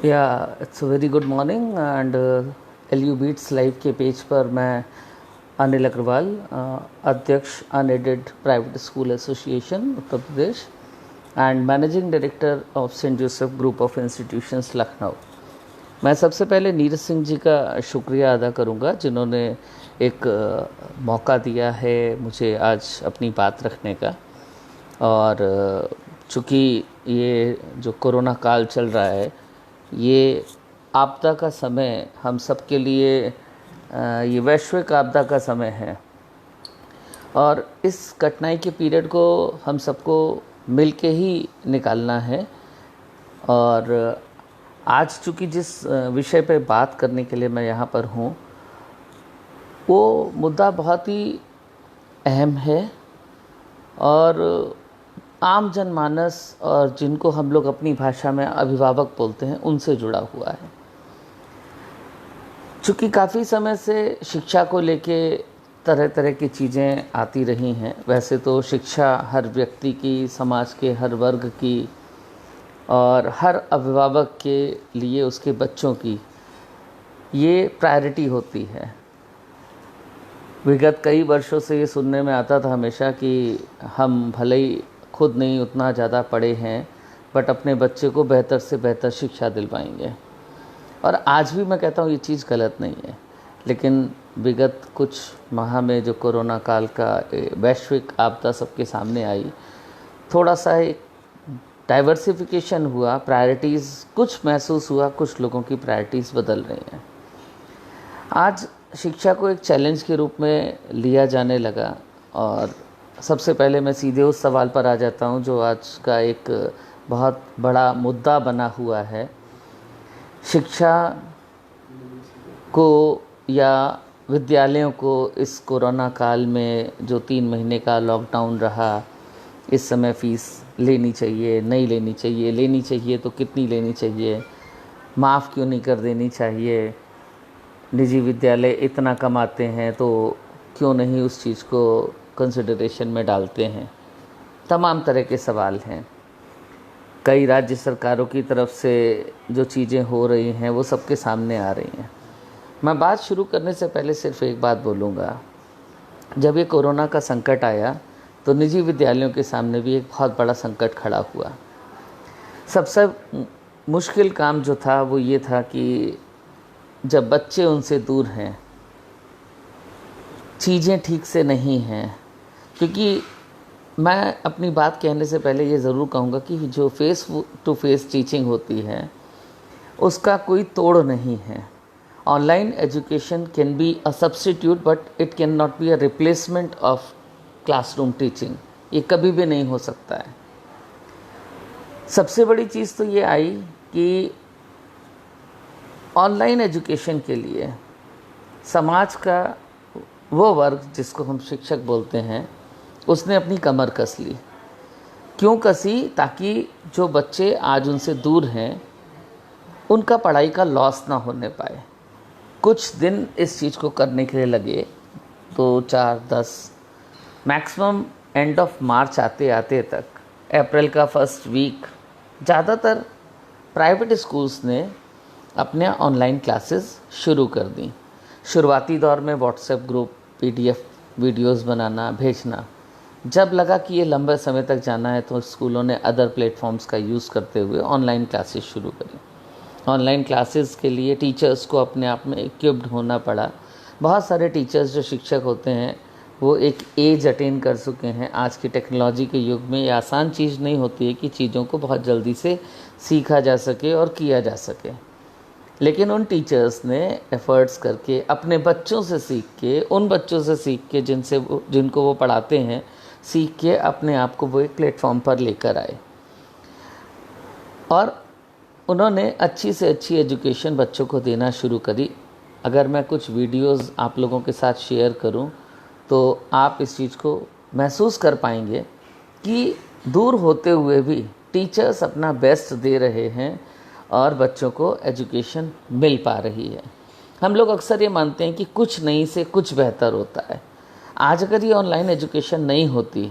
या it's very good morning and LU beats live के page पर मैं अनिल अग्रवाल, अध्यक्ष unaided private school association Uttar Pradesh and managing director of saint Joseph group of institutions Lucknow. मैं सबसे पहले नीरज सिंह जी का शुक्रिया अदा करूंगा जिन्होंने एक मौका दिया है मुझे आज अपनी बात रखने का। और चूँकि ये जो कोरोना काल चल रहा है, ये आपदा का समय हम सबके लिए ये वैश्विक आपदा का समय है और इस कठिनाई के पीरियड को हम सबको मिल के ही निकालना है। और आज चूँकि जिस विषय पे बात करने के लिए मैं यहाँ पर हूँ, वो मुद्दा बहुत ही अहम है और आम जनमानस और जिनको हम लोग अपनी भाषा में अभिभावक बोलते हैं उनसे जुड़ा हुआ है। चूँकि काफ़ी समय से शिक्षा को लेके तरह तरह की चीज़ें आती रही हैं। वैसे तो शिक्षा हर व्यक्ति की, समाज के हर वर्ग की और हर अभिभावक के लिए उसके बच्चों की ये प्रायोरिटी होती है। विगत कई वर्षों से ये सुनने में आता था हमेशा कि हम भले ही खुद नहीं उतना ज़्यादा पढ़े हैं बट अपने बच्चे को बेहतर से बेहतर शिक्षा दिलवाएंगे। और आज भी मैं कहता हूँ ये चीज़ गलत नहीं है, लेकिन विगत कुछ माह में जो कोरोना काल का वैश्विक आपदा सबके सामने आई, थोड़ा सा एक डाइवर्सिफिकेशन हुआ, प्रायोरिटीज़ कुछ महसूस हुआ, कुछ लोगों की प्रायोरिटीज़ बदल रही हैं। आज शिक्षा को एक चैलेंज के रूप में लिया जाने लगा और सबसे पहले मैं सीधे उस सवाल पर आ जाता हूँ जो आज का एक बहुत बड़ा मुद्दा बना हुआ है। शिक्षा को या विद्यालयों को इस कोरोना काल में जो 3 महीने का लॉकडाउन रहा, इस समय फ़ीस लेनी चाहिए, नहीं लेनी चाहिए, लेनी चाहिए तो कितनी लेनी चाहिए, माफ़ क्यों नहीं कर देनी चाहिए, निजी विद्यालय इतना कमाते हैं तो क्यों नहीं उस चीज़ को कंसिडरेशन में डालते हैं। तमाम तरह के सवाल हैं। कई राज्य सरकारों की तरफ से जो चीज़ें हो रही हैं वो सबके सामने आ रही हैं। मैं बात शुरू करने से पहले सिर्फ एक बात बोलूँगा। जब ये कोरोना का संकट आया तो निजी विद्यालयों के सामने भी एक बहुत बड़ा संकट खड़ा हुआ। सबसे मुश्किल काम जो था वो ये था कि जब बच्चे उनसे दूर हैं, चीज़ें ठीक से नहीं हैं। क्योंकि मैं अपनी बात कहने से पहले ये ज़रूर कहूँगा कि जो फेस टू फेस टीचिंग होती है उसका कोई तोड़ नहीं है। Online education can be a substitute but it can not be a replacement of classroom teaching. ये कभी भी नहीं हो सकता है। सबसे बड़ी चीज़ तो ये आई कि ऑनलाइन एजुकेशन के लिए समाज का वो वर्ग जिसको हम शिक्षक बोलते हैं उसने अपनी कमर कस ली। क्यों कसी? ताकि जो बच्चे आज उनसे दूर हैं उनका पढ़ाई का लॉस ना होने पाए। कुछ दिन इस चीज़ को करने के लिए लगे, 2, 4, 10, मैक्सिमम एंड ऑफ मार्च आते आते तक, अप्रैल का फर्स्ट वीक, ज़्यादातर प्राइवेट स्कूल्स ने अपने ऑनलाइन क्लासेस शुरू कर दी। शुरुआती दौर में व्हाट्सएप ग्रुप, PDF वीडियोस बनाना, भेजना। जब लगा कि ये लंबे समय तक जाना है तो स्कूलों ने अदर प्लेटफॉर्म्स का यूज़ करते हुए ऑनलाइन क्लासेस शुरू करी। ऑनलाइन क्लासेस के लिए टीचर्स को अपने आप में इक्विप्ड होना पड़ा। बहुत सारे टीचर्स जो शिक्षक होते हैं वो एक एज अटेन कर चुके हैं। आज की टेक्नोलॉजी के युग में ये आसान चीज़ नहीं होती है कि चीज़ों को बहुत जल्दी से सीखा जा सके और किया जा सके। लेकिन उन टीचर्स ने एफ़र्ट्स करके अपने बच्चों से सीख के, उन बच्चों से सीख के जिनको वो पढ़ाते हैं, सीख के अपने आप को वो एक प्लेटफॉर्म पर लेकर आए और उन्होंने अच्छी से अच्छी एजुकेशन बच्चों को देना शुरू करी। अगर मैं कुछ वीडियोस आप लोगों के साथ शेयर करूं तो आप इस चीज़ को महसूस कर पाएंगे कि दूर होते हुए भी टीचर्स अपना बेस्ट दे रहे हैं और बच्चों को एजुकेशन मिल पा रही है। हम लोग अक्सर ये मानते हैं कि कुछ नहीं से कुछ बेहतर होता है। आज अगर ये ऑनलाइन एजुकेशन नहीं होती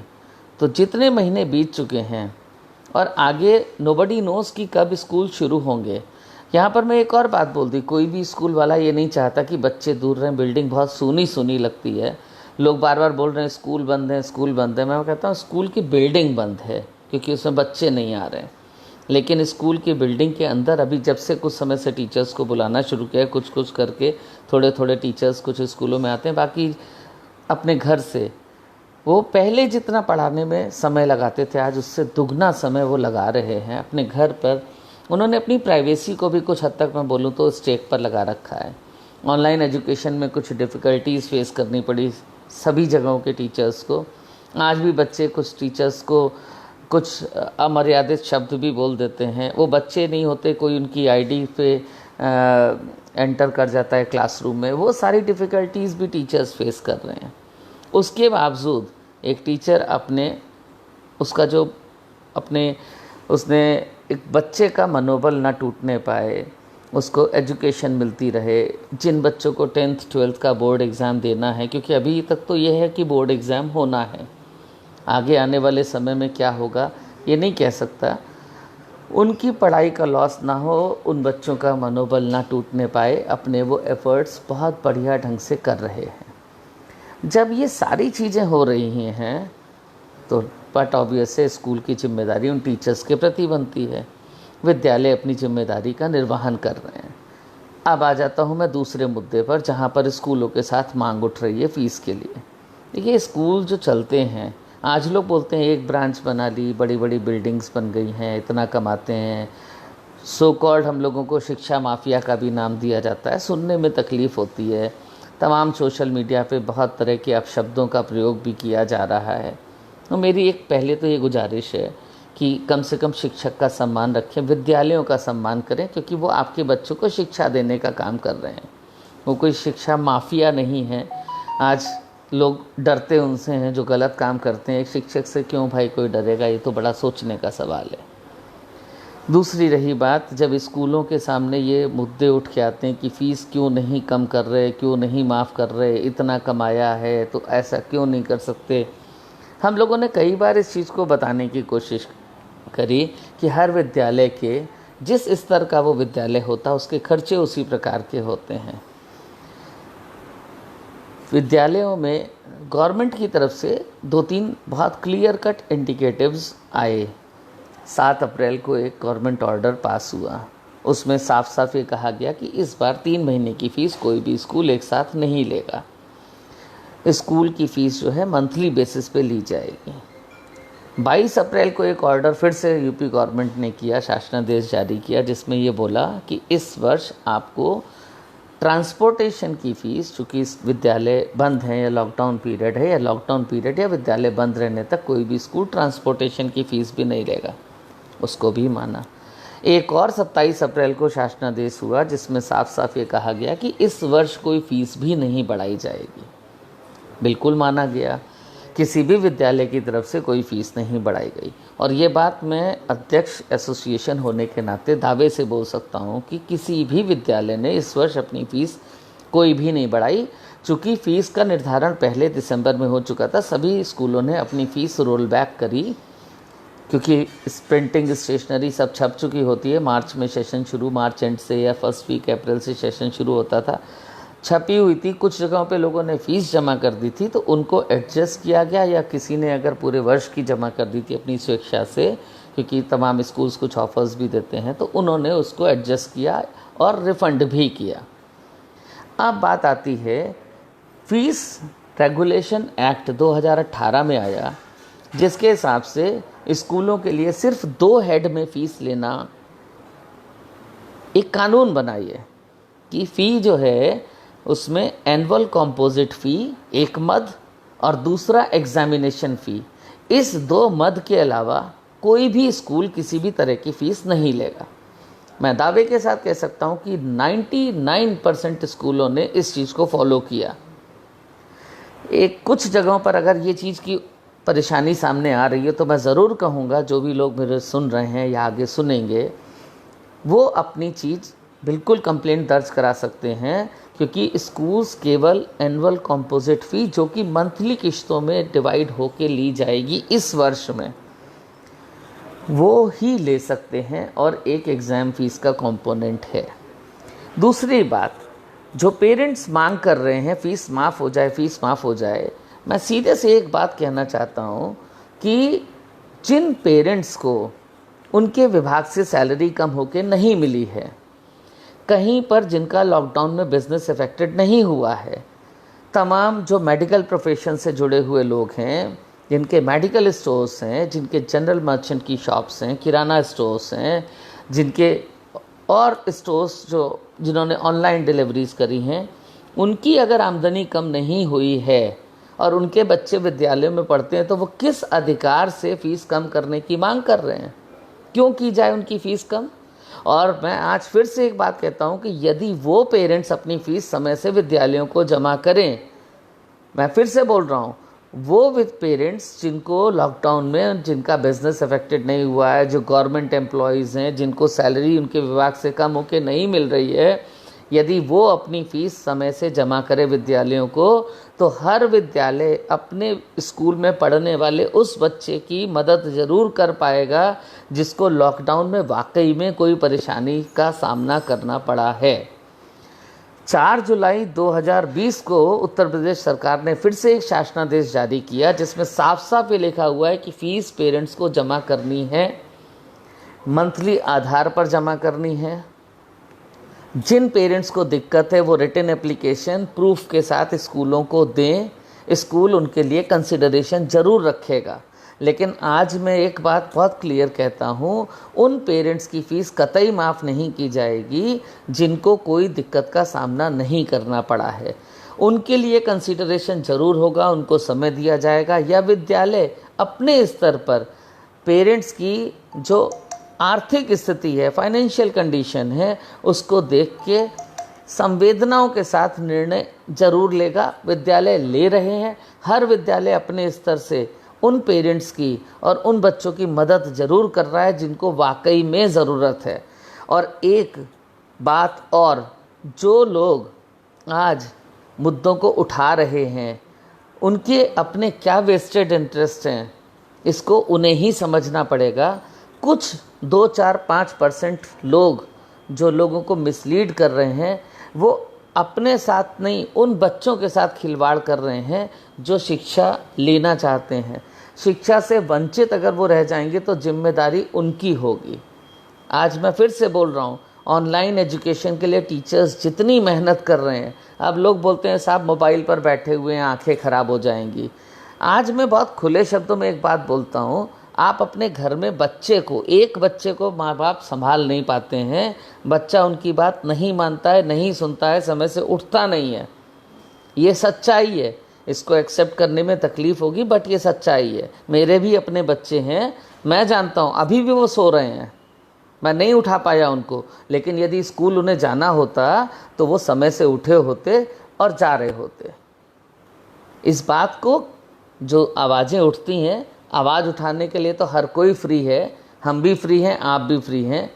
तो जितने महीने बीत चुके हैं और आगे नोबडी नोज़ कि कब स्कूल शुरू होंगे, यहाँ पर मैं एक और बात बोल दी, कोई भी स्कूल वाला ये नहीं चाहता कि बच्चे दूर रहें। बिल्डिंग बहुत सूनी सूनी लगती है, लोग बार बार बोल रहे हैं स्कूल बंद है, स्कूल बंद है। मैं कहता हूँ स्कूल की बिल्डिंग बंद है क्योंकि उसमें बच्चे नहीं आ रहे हैं, लेकिन स्कूल की बिल्डिंग के अंदर अभी जब से कुछ समय से टीचर्स को बुलाना शुरू किया है, कुछ कुछ करके थोड़े थोड़े टीचर्स कुछ स्कूलों में आते हैं, बाकी अपने घर से वो पहले जितना पढ़ाने में समय लगाते थे आज उससे दुगना समय वो लगा रहे हैं अपने घर पर। उन्होंने अपनी प्राइवेसी को भी कुछ हद तक मैं बोलूँ तो स्टेक पर लगा रखा है। ऑनलाइन एजुकेशन में कुछ डिफ़िकल्टीज़ फेस करनी पड़ी सभी जगहों के टीचर्स को। आज भी बच्चे कुछ टीचर्स को कुछ अमर्यादित शब्द भी बोल देते हैं। वो बच्चे नहीं होते, कोई उनकी आईडी पे एंटर कर जाता है क्लासरूम में। वो सारी डिफ़िकल्टीज़ भी टीचर्स फेस कर रहे हैं। उसके बावजूद एक टीचर उसने एक बच्चे का मनोबल ना टूटने पाए, उसको एजुकेशन मिलती रहे। जिन बच्चों को 10th 12th का बोर्ड एग्ज़ाम देना है, क्योंकि अभी तक तो ये है कि बोर्ड एग्ज़ाम होना है, आगे आने वाले समय में क्या होगा ये नहीं कह सकता, उनकी पढ़ाई का लॉस ना हो, उन बच्चों का मनोबल ना टूटने पाए, अपने वो एफ़र्ट्स बहुत बढ़िया ढंग से कर रहे हैं। जब ये सारी चीज़ें हो रही हैं तो बट ऑब्वियस है स्कूल की जिम्मेदारी उन टीचर्स के प्रति बनती है। विद्यालय अपनी जिम्मेदारी का निर्वहन कर रहे हैं। अब आ जाता हूँ मैं दूसरे मुद्दे पर, जहाँ पर स्कूलों के साथ मांग उठ रही है फ़ीस के लिए। देखिए स्कूल जो चलते हैं, आज लोग बोलते हैं एक ब्रांच बना ली, बड़ी बड़ी बिल्डिंग्स बन गई हैं, इतना कमाते हैं। सो कॉल्ड हम लोगों को शिक्षा माफिया का भी नाम दिया जाता है, सुनने में तकलीफ़ होती है। तमाम सोशल मीडिया पे बहुत तरह के अपशब्दों का प्रयोग भी किया जा रहा है। तो मेरी एक पहले तो ये गुजारिश है कि कम से कम शिक्षक का सम्मान रखें, विद्यालयों का सम्मान करें, क्योंकि वो आपके बच्चों को शिक्षा देने का काम कर रहे हैं। वो कोई शिक्षा माफिया नहीं है। आज लोग डरते उनसे हैं जो गलत काम करते हैं। एक शिक्षक से क्यों भाई कोई डरेगा, ये तो बड़ा सोचने का सवाल है। दूसरी रही बात, जब स्कूलों के सामने ये मुद्दे उठ के आते हैं कि फ़ीस क्यों नहीं कम कर रहे, क्यों नहीं माफ़ कर रहे, इतना कमाया है तो ऐसा क्यों नहीं कर सकते। हम लोगों ने कई बार इस चीज़ को बताने की कोशिश करी कि हर विद्यालय के जिस स्तर का वो विद्यालय होता है उसके खर्चे उसी प्रकार के होते हैं। विद्यालयों में गवर्नमेंट की तरफ से 2-3 बहुत क्लियर कट इंडिकेटिव्स आए। 7 अप्रैल को एक गवर्नमेंट ऑर्डर पास हुआ, उसमें साफ साफ ये कहा गया कि इस बार 3 महीने की फ़ीस कोई भी स्कूल एक साथ नहीं लेगा। स्कूल की फ़ीस जो है मंथली बेसिस पे ली जाएगी। 22 अप्रैल को एक ऑर्डर फिर से यूपी गवर्नमेंट ने किया, शासनादेश जारी किया, जिसमें ये बोला कि इस वर्ष आपको ट्रांसपोर्टेशन की फ़ीस, चूँकि विद्यालय बंद है या लॉकडाउन पीरियड है, या लॉकडाउन पीरियड या विद्यालय बंद रहने तक कोई भी स्कूल ट्रांसपोर्टेशन की फ़ीस भी नहीं लेगा, उसको भी माना। एक और 27 अप्रैल को शासनादेश हुआ जिसमें साफ साफ ये कहा गया कि इस वर्ष कोई फ़ीस भी नहीं बढ़ाई जाएगी। बिल्कुल माना गया, किसी भी विद्यालय की तरफ से कोई फ़ीस नहीं बढ़ाई गई। और ये बात मैं अध्यक्ष एसोसिएशन होने के नाते दावे से बोल सकता हूँ कि किसी भी विद्यालय ने इस वर्ष अपनी फ़ीस कोई भी नहीं बढ़ाई। चूँकि फ़ीस का निर्धारण पहले दिसंबर में हो चुका था, सभी स्कूलों ने अपनी फ़ीस रोल बैक करी, क्योंकि प्रिंटिंग स्टेशनरी सब छप चुकी होती है। मार्च में सेशन शुरू, मार्च एंड से या फर्स्ट वीक अप्रैल से सेशन शुरू होता था, छपी हुई थी। कुछ जगहों पे लोगों ने फ़ीस जमा कर दी थी तो उनको एडजस्ट किया गया, या किसी ने अगर पूरे वर्ष की जमा कर दी थी अपनी स्वेच्छा से, क्योंकि तमाम स्कूल्स कुछ ऑफर्स भी देते हैं, तो उन्होंने उसको एडजस्ट किया और रिफ़ंड भी किया। अब बात आती है फ़ीस रेगुलेशन एक्ट 2018 में आया, जिसके हिसाब से स्कूलों के लिए सिर्फ 2 हेड में फ़ीस लेना एक कानून बनाई है कि फ़ी जो है उसमें एनुअल कॉम्पोजिट फ़ी एक मद और दूसरा एग्जामिनेशन फ़ी, इस 2 मद के अलावा कोई भी स्कूल किसी भी तरह की फ़ीस नहीं लेगा। मैं दावे के साथ कह सकता हूँ कि 99% स्कूलों ने इस चीज़ को फॉलो किया। एक कुछ जगहों पर अगर ये चीज़ की परेशानी सामने आ रही है तो मैं ज़रूर कहूँगा, जो भी लोग मेरे सुन रहे हैं या आगे सुनेंगे, वो अपनी चीज़ बिल्कुल कंप्लेंट दर्ज करा सकते हैं, क्योंकि स्कूल्स केवल एनुअल कॉम्पोजिट फ़ी जो कि मंथली किश्तों में डिवाइड होके ली जाएगी इस वर्ष में, वो ही ले सकते हैं और एक एग्ज़ाम फ़ीस का कंपोनेंट है। दूसरी बात, जो पेरेंट्स मांग कर रहे हैं फ़ीस माफ़ हो जाए, फ़ीस माफ़ हो जाए, मैं सीधे से एक बात कहना चाहता हूँ कि जिन पेरेंट्स को उनके विभाग से सैलरी कम होके नहीं मिली है, कहीं पर जिनका लॉकडाउन में बिजनेस अफेक्टेड नहीं हुआ है, तमाम जो मेडिकल प्रोफेशन से जुड़े हुए लोग हैं, जिनके मेडिकल स्टोर्स हैं, जिनके जनरल मर्चेंट की शॉप्स हैं, किराना स्टोर्स हैं, जिनके और स्टोर्स जिन्होंने ऑनलाइन डिलीवरीज करी हैं, उनकी अगर आमदनी कम नहीं हुई है और उनके बच्चे विद्यालय में पढ़ते हैं, तो वो किस अधिकार से फ़ीस कम करने की मांग कर रहे हैं? क्यों की जाए उनकी फ़ीस कम? और मैं आज फिर से एक बात कहता हूँ कि यदि वो पेरेंट्स अपनी फ़ीस समय से विद्यालयों को जमा करें, मैं फिर से बोल रहा हूँ, वो विद पेरेंट्स जिनको लॉकडाउन में जिनका बिजनेस अफेक्टेड नहीं हुआ है, जो गवर्नमेंट एम्प्लॉयज़ हैं, जिनको सैलरी उनके विभाग से कम होकर नहीं मिल रही है, यदि वो अपनी फ़ीस समय से जमा करे विद्यालयों को, तो हर विद्यालय अपने स्कूल में पढ़ने वाले उस बच्चे की मदद ज़रूर कर पाएगा जिसको लॉकडाउन में वाकई में कोई परेशानी का सामना करना पड़ा है। 4 जुलाई 2020 को उत्तर प्रदेश सरकार ने फिर से एक शासनादेश जारी किया जिसमें साफ साफ ये लिखा हुआ है कि फ़ीस पेरेंट्स को जमा करनी है, मंथली आधार पर जमा करनी है। जिन पेरेंट्स को दिक्कत है वो रिटन एप्लीकेशन प्रूफ के साथ स्कूलों को दें, स्कूल उनके लिए कंसिडरेशन ज़रूर रखेगा। लेकिन आज मैं एक बात बहुत क्लियर कहता हूँ, उन पेरेंट्स की फ़ीस कतई माफ़ नहीं की जाएगी जिनको कोई दिक्कत का सामना नहीं करना पड़ा है। उनके लिए कंसिडरेशन ज़रूर होगा, उनको समय दिया जाएगा, या विद्यालय अपने स्तर पर पेरेंट्स की जो आर्थिक स्थिति है, फाइनेंशियल कंडीशन है, उसको देख के संवेदनाओं के साथ निर्णय ज़रूर लेगा। विद्यालय ले रहे हैं, हर विद्यालय अपने स्तर से उन पेरेंट्स की और उन बच्चों की मदद ज़रूर कर रहा है जिनको वाकई में ज़रूरत है। और एक बात और, जो लोग आज मुद्दों को उठा रहे हैं उनके अपने क्या वेस्टेड इंटरेस्ट हैं, इसको उन्हें ही समझना पड़ेगा। कुछ 2-4-5% लोग जो लोगों को मिसलीड कर रहे हैं, वो अपने साथ नहीं उन बच्चों के साथ खिलवाड़ कर रहे हैं जो शिक्षा लेना चाहते हैं। शिक्षा से वंचित अगर वो रह जाएंगे तो जिम्मेदारी उनकी होगी। आज मैं फिर से बोल रहा हूँ, ऑनलाइन एजुकेशन के लिए टीचर्स जितनी मेहनत कर रहे हैं, अब लोग बोलते हैं साहब मोबाइल पर बैठे हुए हैं, आंखें ख़राब हो जाएंगी। आज मैं बहुत खुले शब्दों में एक बात बोलता हूँ, आप अपने घर में एक बच्चे को माँ बाप संभाल नहीं पाते हैं, बच्चा उनकी बात नहीं मानता है, नहीं सुनता है, समय से उठता नहीं है, ये सच्चाई है। इसको एक्सेप्ट करने में तकलीफ़ होगी, बट ये सच्चाई है। मेरे भी अपने बच्चे हैं, मैं जानता हूँ अभी भी वो सो रहे हैं, मैं नहीं उठा पाया उनको, लेकिन यदि स्कूल उन्हें जाना होता तो वो समय से उठे होते और जा रहे होते। इस बात को जो आवाज़ें उठती हैं, आवाज़ उठाने के लिए तो हर कोई फ्री है, हम भी फ्री हैं, आप भी फ्री हैं,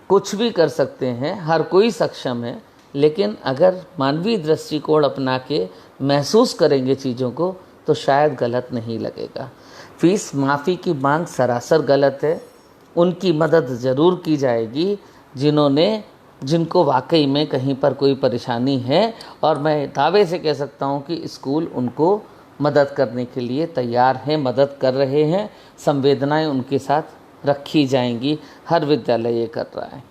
कुछ भी कर सकते हैं, हर कोई सक्षम है। लेकिन अगर मानवीय दृष्टिकोण अपना के महसूस करेंगे चीज़ों को तो शायद गलत नहीं लगेगा। फ़ीस माफ़ी की मांग सरासर गलत है। उनकी मदद ज़रूर की जाएगी जिनको वाकई में कहीं पर कोई परेशानी है, और मैं दावे से कह सकता हूँ कि स्कूल उनको मदद करने के लिए तैयार हैं, मदद कर रहे हैं, संवेदनाएं उनके साथ रखी जाएंगी। हर विद्यालय ये कर रहा है।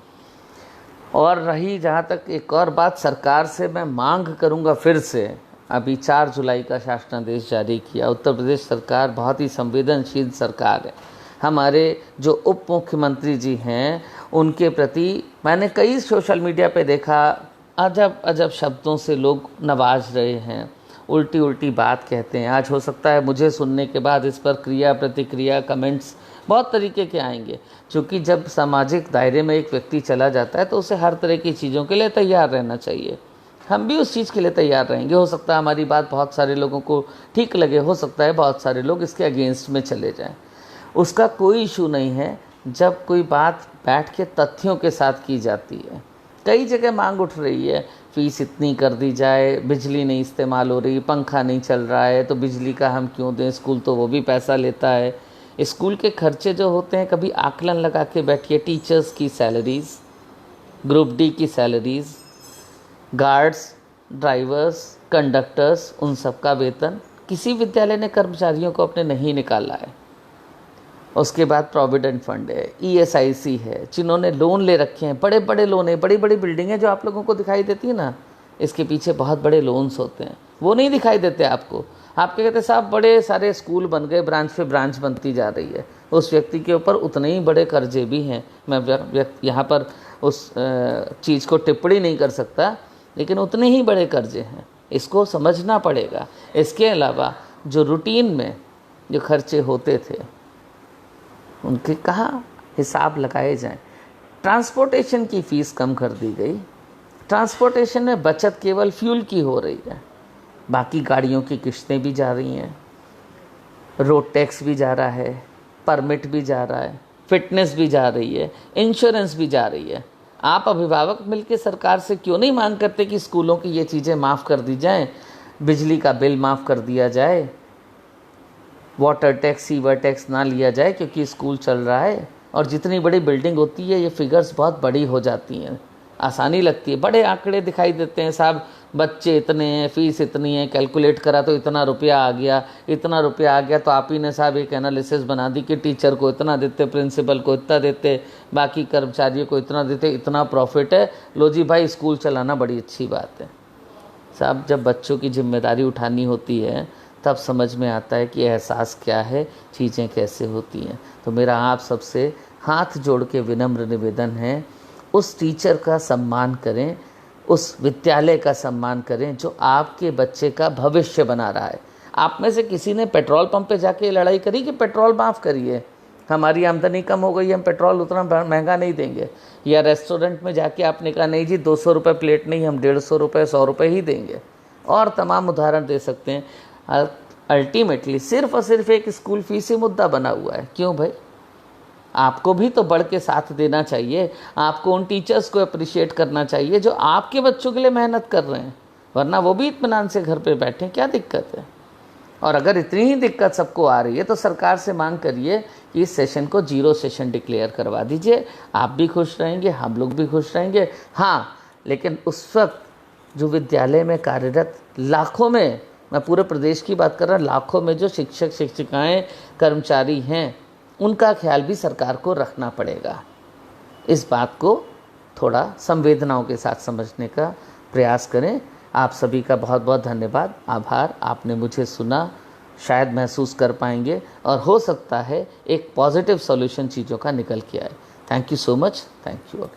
और रही जहाँ तक एक और बात, सरकार से मैं मांग करूँगा फिर से, अभी 4 जुलाई का शासनादेश जारी किया। उत्तर प्रदेश सरकार बहुत ही संवेदनशील सरकार है। हमारे जो उप मुख्यमंत्री जी हैं उनके प्रति मैंने कई सोशल मीडिया पे देखा, अजब अजब शब्दों से लोग नवाज रहे हैं, उल्टी उल्टी बात कहते हैं। आज हो सकता है मुझे सुनने के बाद इस पर क्रिया प्रतिक्रिया कमेंट्स बहुत तरीके के आएंगे, क्योंकि जब सामाजिक दायरे में एक व्यक्ति चला जाता है तो उसे हर तरह की चीज़ों के लिए तैयार रहना चाहिए। हम भी उस चीज़ के लिए तैयार रहेंगे। हो सकता है हमारी बात बहुत सारे लोगों को ठीक लगे, हो सकता है बहुत सारे लोग इसके अगेंस्ट में चले जाएं, उसका कोई इशू नहीं है जब कोई बात बैठ के तथ्यों के साथ की जाती है। कई जगह मांग उठ रही है, फ़ीस इतनी कर दी जाए, बिजली नहीं इस्तेमाल हो रही, पंखा नहीं चल रहा है तो बिजली का हम क्यों दें, स्कूल तो वो भी पैसा लेता है। स्कूल के खर्चे जो होते हैं, कभी आकलन लगा के बैठिए। टीचर्स की सैलरीज़, ग्रुप डी की सैलरीज़, गार्ड्स, ड्राइवर्स, कंडक्टर्स, उन सब का वेतन किसी विद्यालय ने कर्मचारियों को अपने नहीं निकाला है। उसके बाद प्रोविडेंट फंड है, ESIC है, जिन्होंने लोन ले रखे हैं, बड़े बड़े लोन है, बड़ी बड़ी बिल्डिंगें जो आप लोगों को दिखाई देती है ना, इसके पीछे बहुत बड़े लोन्स होते हैं, वो नहीं दिखाई देते आपको। आपके कहते साहब बड़े सारे स्कूल बन गए, ब्रांच पे ब्रांच बनती जा रही है, उस व्यक्ति के ऊपर उतने ही बड़े कर्जे भी हैं। मैं यहाँ पर उस चीज़ को टिप्पणी नहीं कर सकता, लेकिन उतने ही बड़े कर्जे हैं, इसको समझना पड़ेगा। इसके अलावा जो रूटीन में जो खर्चे होते थे उनके कहाँ हिसाब लगाए जाएं। ट्रांसपोर्टेशन की फ़ीस कम कर दी गई, ट्रांसपोर्टेशन में बचत केवल फ्यूल की हो रही है, बाकी गाड़ियों की किश्तें भी जा रही हैं, रोड टैक्स भी जा रहा है, परमिट भी जा रहा है, फिटनेस भी जा रही है, इंश्योरेंस भी जा रही है। आप अभिभावक मिलकर सरकार से क्यों नहीं मांग करते कि स्कूलों की ये चीज़ें माफ़ कर दी जाएं, बिजली का बिल माफ़ कर दिया जाए, वाटर टैक्स, सीवर टैक्स ना लिया जाए, क्योंकि स्कूल चल रहा है और जितनी बड़ी बिल्डिंग होती है ये फिगर्स बहुत बड़ी हो जाती हैं, आसानी लगती है, बड़े आंकड़े दिखाई देते हैं साहब, बच्चे इतने हैं, फीस इतनी है, कैलकुलेट करा तो इतना रुपया आ गया, इतना रुपया आ गया। तो आप ही ने साहब एक एनालिसिस बना दी कि टीचर को इतना देते, प्रिंसिपल को इतना देते, बाकी कर्मचारियों को इतना देते, इतना प्रॉफिट है, लो जी भाई स्कूल चलाना बड़ी अच्छी बात है। साहब जब बच्चों की जिम्मेदारी उठानी होती है तब समझ में आता है कि एहसास क्या है, चीज़ें कैसे होती हैं। तो मेरा आप सबसे हाथ जोड़ के विनम्र निवेदन है, उस टीचर का सम्मान करें, उस विद्यालय का सम्मान करें जो आपके बच्चे का भविष्य बना रहा है। आप में से किसी ने पेट्रोल पंप पे जाके लड़ाई करी कि पेट्रोल माफ़ करिए, हमारी आमदनी कम हो गई, हम पेट्रोल उतना महंगा नहीं देंगे? या रेस्टोरेंट में जाके आपने कहा नहीं जी 200 रुपये प्लेट नहीं, हम 150 रुपये 100 रुपये ही देंगे? और तमाम उदाहरण दे सकते हैं। अल्टीमेटली सिर्फ और सिर्फ एक स्कूल फीस ही मुद्दा बना हुआ है। क्यों भाई? आपको भी तो बढ़ के साथ देना चाहिए, आपको उन टीचर्स को अप्रिशिएट करना चाहिए जो आपके बच्चों के लिए मेहनत कर रहे हैं, वरना वो भी इत्मीनान से घर पे बैठे, क्या दिक्कत है? और अगर इतनी ही दिक्कत सबको आ रही है तो सरकार से मांग करिए कि इस सेशन को 0 सेशन डिक्लेयर करवा दीजिए, आप भी खुश रहेंगे, हम लोग भी खुश रहेंगे। हाँ, लेकिन उस वक्त जो विद्यालय में कार्यरत लाखों में, मैं पूरे प्रदेश की बात कर रहा हूँ, लाखों में जो शिक्षक शिक्षिकाएं कर्मचारी हैं उनका ख्याल भी सरकार को रखना पड़ेगा। इस बात को थोड़ा संवेदनाओं के साथ समझने का प्रयास करें। आप सभी का बहुत बहुत धन्यवाद, आभार। आपने मुझे सुना, शायद महसूस कर पाएंगे और हो सकता है एक पॉजिटिव सॉल्यूशन चीज़ों का निकल के आए। Thank you so much, thank you.